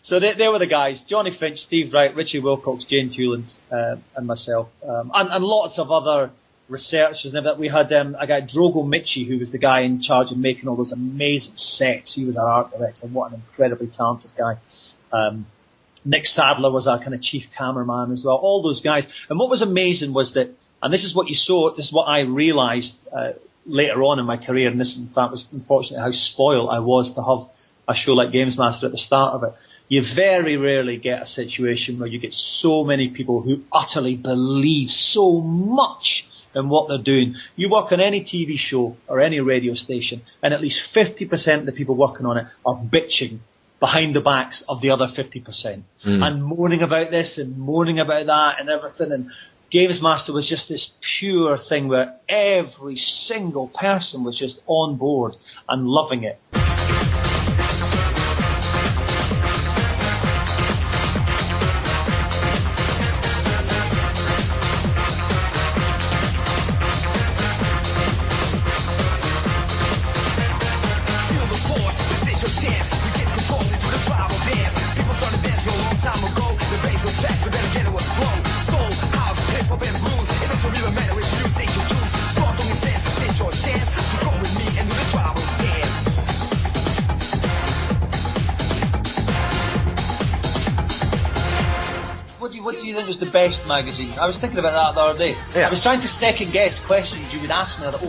So they were the guys: Johnny Finch, Steve Wright, Richie Wilcox, Jane Hewland, and myself, and lots of other researchers. And we had a guy, Drogo Mitchie, who was the guy in charge of making all those amazing sets. He was our art director. What an incredibly talented guy. Nick Sadler was our kind of chief cameraman as well. All those guys. And what was amazing was that, and this is what you saw, this is what I realised later on in my career, and this in fact was unfortunately how spoiled I was to have a show like GamesMaster at the start of it. You very rarely get a situation where you get so many people who utterly believe so much in what they're doing. You work on any TV show or any radio station, and at least 50% of the people working on it are bitching behind the backs of the other 50%. And moaning about this and moaning about that and everything. And GamesMaster was just this pure thing where every single person was just on board and loving it. What do you think was the best magazine? I was thinking about that the other day. Yeah. I was trying to second guess questions you would ask me. I thought,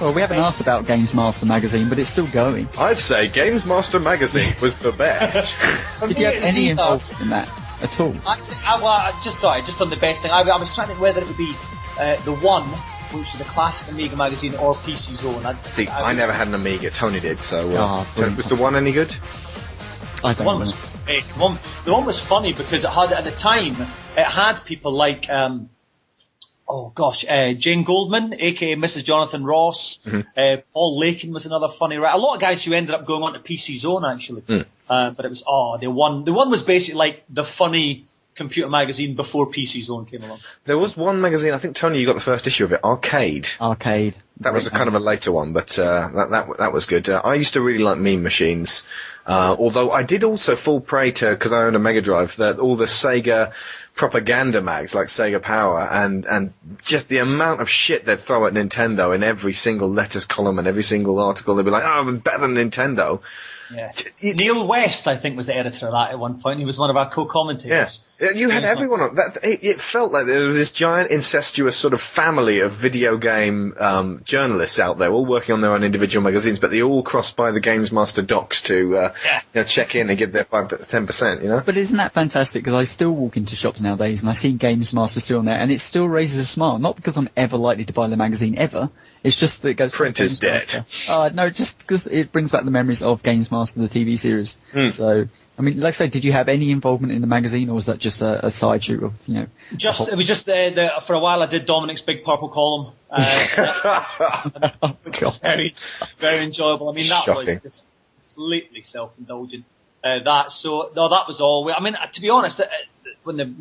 Well, we haven't asked about GamesMaster magazine, but it's still going. I'd say GamesMaster magazine was the best. Did you have any involvement in that at all? Just on the best thing. I was trying to think whether it would be the one, which is the classic Amiga magazine, or PC Zone. I never had an Amiga. Tony did. So was the one any good? I don't know. The one was funny because it had, at the time, it had people like, Jane Goldman, aka Mrs. Jonathan Ross, Paul Lakin was another funny writer. A lot of guys who ended up going on to PC Zone, actually. But it was, the one was basically like the funny computer magazine before PC Zone came along. There was one magazine, I think, Tony, you got the first issue of it, Arcade. That was a kind of a later one, but that was good. I used to really like Meme Machines. Although I did also fall prey to, because I owned a Mega Drive, that all the Sega propaganda mags like Sega Power and just the amount of shit they'd throw at Nintendo in every single letters column and every single article. They'd be like, oh, it's better than Nintendo. Yeah. Neil West, I think, was the editor of that at one point. He was one of our co-commentators. Yeah. You had everyone on that. It felt like there was this giant incestuous sort of family of video game journalists out there, all working on their own individual magazines, but they all crossed by the GamesMaster docs to check in and give their 10%. You know. But isn't that fantastic? Because I still walk into shops nowadays and I see GamesMaster still on there, and it still raises a smile. Not because I'm ever likely to buy the magazine ever. It's just that it goes. Print is dead. No, just because it brings back the memories of GamesMaster, the TV series. So, I mean, like I say, did you have any involvement in the magazine, or was that just a side shoot of, you know? It was just for a while I did Dominik's Big Purple Column, which was very, very enjoyable. I mean, that was just completely self-indulgent. That was all. I mean, to be honest, when the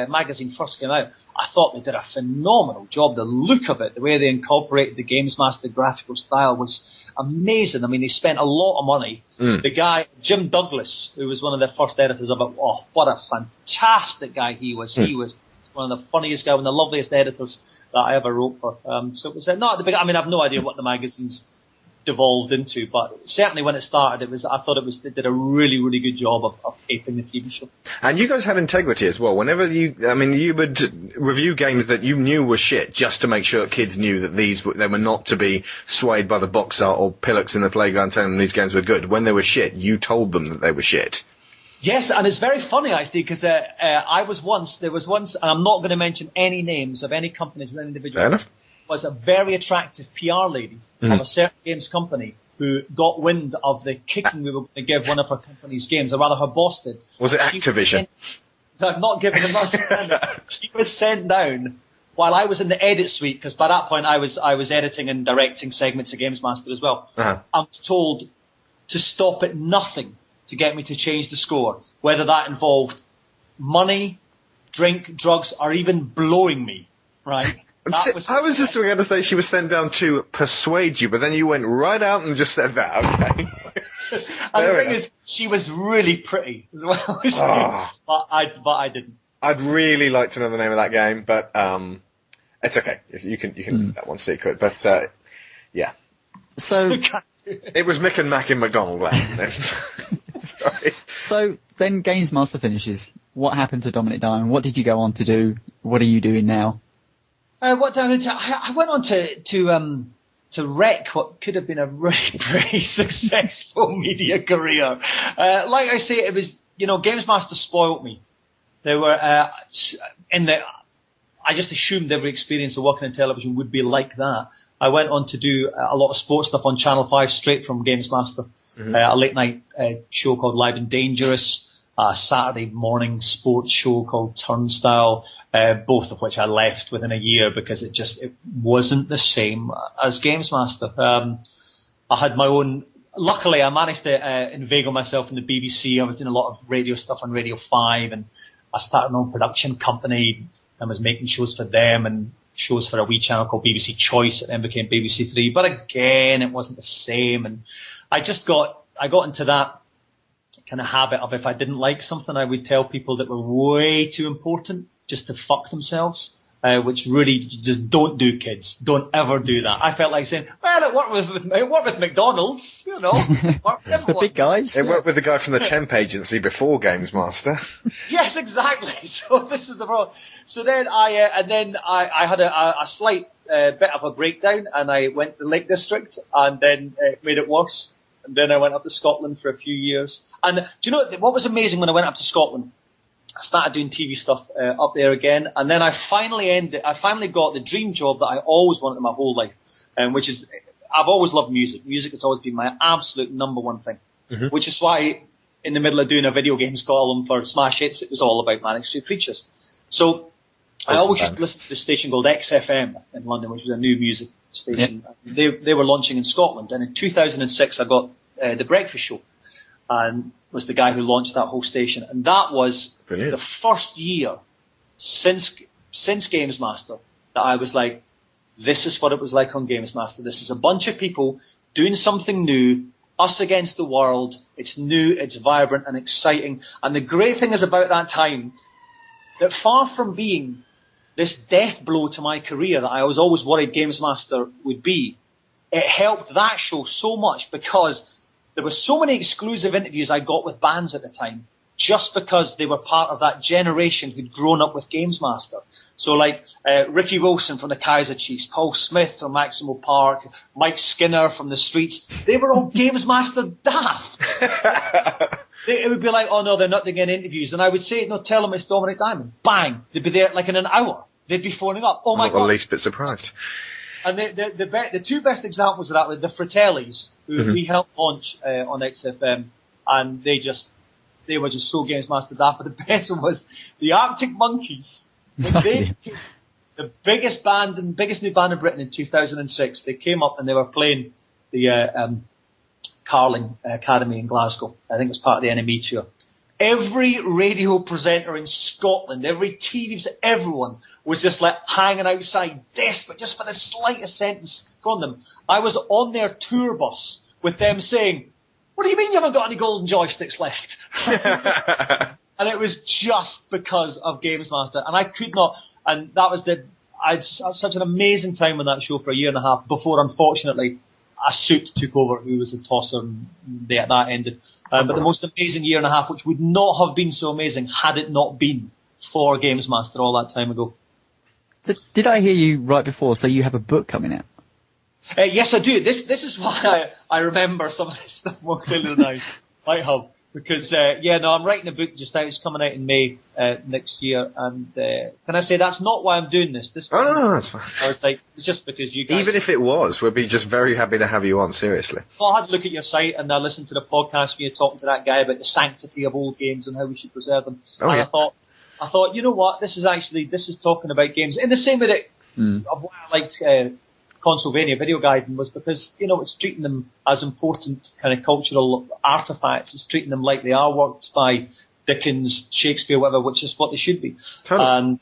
magazine first came out, I thought they did a phenomenal job. The look of it, the way they incorporated the GamesMaster graphical style was amazing. I mean, they spent a lot of money. The guy, Jim Douglas, who was one of the first editors of it, what a fantastic guy he was. He was one of the funniest guys, one of the loveliest editors that I ever wrote for. So it was not at the beginning. I mean, I have no idea what the magazine's devolved into, but certainly when it started, I thought they did a really, really good job of taping the TV show. And you guys had integrity as well. Whenever you would review games that you knew were shit, just to make sure kids knew that they were not to be swayed by the box art or pillocks in the playground telling them these games were good. When they were shit, you told them that they were shit. Yes, and it's very funny actually, because there was once, and I'm not going to mention any names of any companies or any individuals. Fair enough. Was a very attractive PR lady of a certain games company who got wind of the kicking we were going to give one of her company's games, or rather her boss did. Was it Activision? Not giving them much credit. She was sent down while I was in the edit suite, because by that point I was editing and directing segments of GamesMaster as well. I was told to stop at nothing to get me to change the score, whether that involved money, drink, drugs, or even blowing me, right? I was just going to say she was sent down to persuade you, but then you went right out and just said that, okay? And the thing is, she was really pretty as well. But I didn't. I'd really like to know the name of that game, but it's okay. You can keep that one secret. But yeah. So it was Mick and Mac in McDonald Land. Sorry. So then GamesMaster finishes. What happened to Dominik Diamond? What did you go on to do? What are you doing now? I went on to wreck what could have been a really pretty successful media career. Like I say, it was, GamesMaster spoilt me. They were I just assumed every experience of working in television would be like that. I went on to do a lot of sports stuff on Channel 5 straight from GamesMaster. A late night show called Live and Dangerous, a Saturday morning sports show called Turnstile, both of which I left within a year because it wasn't the same as GamesMaster. I had my own. Luckily, I managed to inveigle myself in the BBC. I was doing a lot of radio stuff on Radio 5, and I started my own production company and was making shows for them and shows for a wee channel called BBC Choice. It then became BBC 3. But again, it wasn't the same. And I got into that kind of habit of if I didn't like something, I would tell people that were way too important just to fuck themselves. Which really just don't do, kids. Don't ever do that. I felt like saying, well, it worked with McDonald's, The big guys. It worked with the guy from the temp agency before GamesMaster. Yes, exactly. So this is the problem. So then I had a slight bit of a breakdown, and I went to the Lake District, and then it made it worse. And then I went up to Scotland for a few years. And do you know what was amazing when I went up to Scotland? I started doing TV stuff up there again, and then I finally got the dream job that I always wanted my whole life, which is I've always loved music. Music has always been my absolute number one thing, which is why in the middle of doing a video games column for Smash Hits, it was all about Manic Street Preachers. So I always used to listen to this station called XFM in London, which was a new music station. Yep. They were launching in Scotland, and in 2006 I got The Breakfast Show, and was the guy who launched that whole station. And that was Brilliant. The first year since GamesMaster that I was like, this is what it was like on GamesMaster. This is a bunch of people doing something new, us against the world. It's new, it's vibrant and exciting. And the great thing is about that time, that far from being this death blow to my career that I was always worried GamesMaster would be, it helped that show so much because there were so many exclusive interviews I got with bands at the time just because they were part of that generation who'd grown up with GamesMaster. So like Ricky Wilson from the Kaiser Chiefs, Paul Smith from Maximo Park, Mike Skinner from the Streets, they were all GamesMaster daft. It would be like, oh no, they're not doing any interviews. And I would say, no, tell them it's Dominik Diamond. Bang! They'd be there like in an hour. They'd be phoning up. Oh my God. I'm not the least bit surprised. And the two best examples of that were the Fratellis, who we helped launch on XFM, and they were just so GamesMaster daft. But the best one was the Arctic Monkeys. The biggest band and biggest new band in Britain in 2006. They came up and they were playing the Carling Academy in Glasgow. I think it was part of the NME tour. Every radio presenter in Scotland, every TV, everyone was just like hanging outside, desperate, just for the slightest sentence from them. I was on their tour bus with them saying, what do you mean you haven't got any golden joysticks left? And it was just because of GamesMaster. And I could not, and that was I had such an amazing time on that show for a year and a half before, unfortunately, a suit took over who was a tosser and that ended. But the most amazing year and a half, which would not have been so amazing had it not been for GamesMaster all that time ago. Did I hear you right before? So you have a book coming out? Yes, I do. This is why I remember some of this stuff more clearly than I might have. Because, I'm writing a book just out. It's coming out in May next year. And can I say that's not why I'm doing this? No, that's fine. I was like, it's just because you guys... Even if it was, we'd be just very happy to have you on, seriously. Well, I had to look at your site and I listened to the podcast when you were talking to that guy about the sanctity of old games and how we should preserve them. And I thought, you know what, this is talking about games. In the same way that of why I liked Consolvania Video Guiding was because, it's treating them as important kind of cultural artifacts. It's treating them like they are works by Dickens, Shakespeare, whatever, which is what they should be. Totally. And